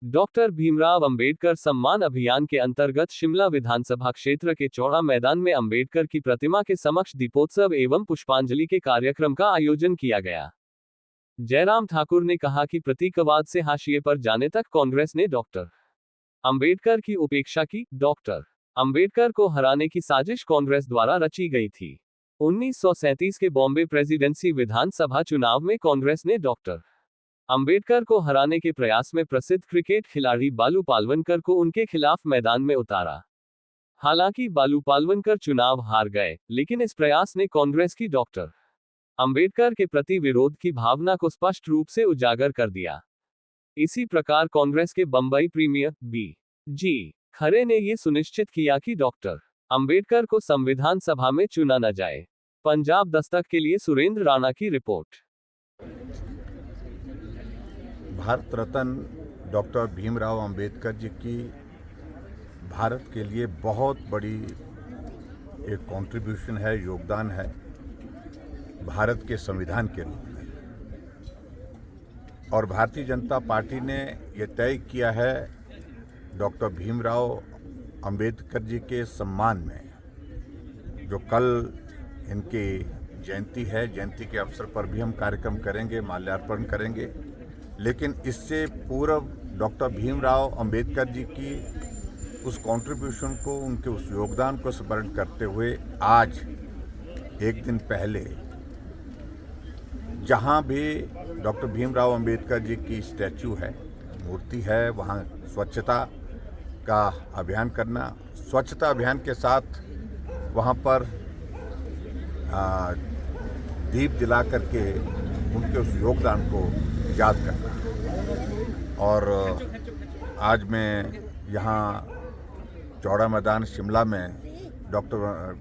Doctor Bhimrao Ambedkar सम्मान अभियान के अंतर्गत शिमला विधानसभा क्षेत्र के चौड़ा मैदान में अंबेडकर की प्रतिमा के समक्ष दीपोत्सव एवं पुष्पांजलि के कार्यक्रम का आयोजन किया गया। जयराम ठाकुर ने कहा कि प्रतीकवाद से हाशिए पर जाने तक कांग्रेस ने डॉक्टर अंबेडकर की उपेक्षा की। डॉक्टर अंबेडकर को हराने की साजिश कांग्रेस द्वारा रची गई थी। 1937 के बॉम्बे प्रेसिडेंसी विधानसभा चुनाव में कांग्रेस ने डॉक्टर अंबेडकर को हराने के प्रयास में प्रसिद्ध क्रिकेट खिलाड़ी बालू पालवनकर को उनके खिलाफ मैदान में उतारा। हालांकि बालू पालवनकर चुनाव हार गए, लेकिन इस प्रयास ने कांग्रेस की डॉक्टर अंबेडकर के प्रति विरोध की भावना को स्पष्ट रूप से उजागर कर दिया। इसी प्रकार कांग्रेस के बंबई प्रीमियर बी.जी. खरे ने यह सुनिश्चित किया कि डॉक्टर अंबेडकर को संविधान सभा में चुना न जाए। पंजाब दस्तक के लिए सुरेंद्र राणा की रिपोर्ट। भारत रत्न डॉक्टर भीमराव अंबेडकर जी की भारत के लिए बहुत बड़ी एक कंट्रीब्यूशन है, योगदान है भारत के संविधान के रूप में। और भारतीय जनता पार्टी ने ये तय किया है डॉक्टर भीमराव अंबेडकर जी के सम्मान में, जो कल इनकी जयंती है, जयंती के अवसर पर भी हम कार्यक्रम करेंगे, माल्यार्पण करेंगे। लेकिन इससे पूर्व डॉक्टर भीमराव अंबेडकर जी की उस कंट्रीब्यूशन को, उनके उस योगदान को स्मरण करते हुए आज एक दिन पहले जहां भी डॉक्टर भीमराव अंबेडकर जी की स्टैचू है, मूर्ति है, वहां स्वच्छता का अभियान करना, स्वच्छता अभियान के साथ वहां पर दीप जला करके उनके उस योगदान को याद करना। और आज मैं यहाँ चौड़ा मैदान शिमला में डॉक्टर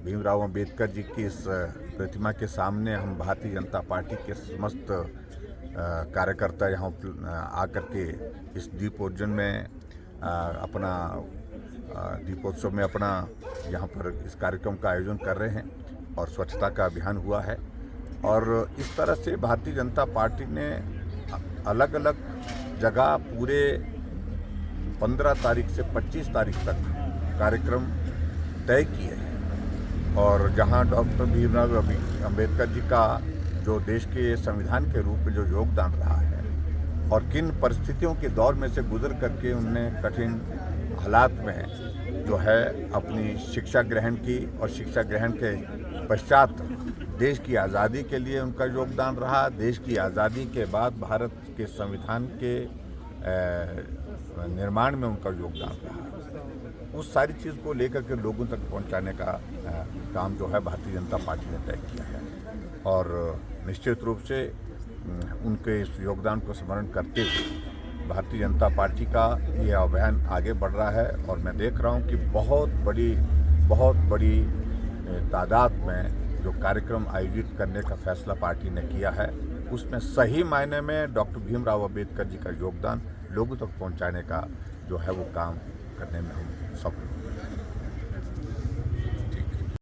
भीमराव अंबेडकर जी की इस प्रतिमा के सामने हम भारतीय जनता पार्टी के समस्त कार्यकर्ता यहाँ आकर के इस दीपोत्सव में अपना दीपोत्सव में अपना यहाँ पर इस कार्यक्रम का आयोजन कर रहे हैं और स्वच्छता का अभियान हुआ है। और इस तरह से भारतीय जनता पार्टी ने अलग अलग जगह पूरे 15 तारीख से 25 तारीख तक कार्यक्रम तय किए हैं। और जहां डॉक्टर भीमराव अंबेडकर जी का जो देश के संविधान के रूप में जो योगदान रहा है और किन परिस्थितियों के दौर में से गुजर करके उनने कठिन हालात में जो है अपनी शिक्षा ग्रहण की और शिक्षा ग्रहण के पश्चात देश की आज़ादी के लिए उनका योगदान रहा, देश की आज़ादी के बाद भारत के संविधान के निर्माण में उनका योगदान रहा, उस सारी चीज़ को लेकर के लोगों तक पहुंचाने का काम जो है भारतीय जनता पार्टी ने तय किया है। और निश्चित रूप से उनके इस योगदान को स्मरण करते हुए भारतीय जनता पार्टी का ये अभियान आगे बढ़ रहा है। और मैं देख रहा हूँ कि बहुत बड़ी तादाद में जो कार्यक्रम आयोजित करने का फैसला पार्टी ने किया है, उसमें सही मायने में डॉक्टर भीमराव अंबेडकर जी का योगदान लोगों तक पहुंचाने का जो है वो काम करने में हम सफल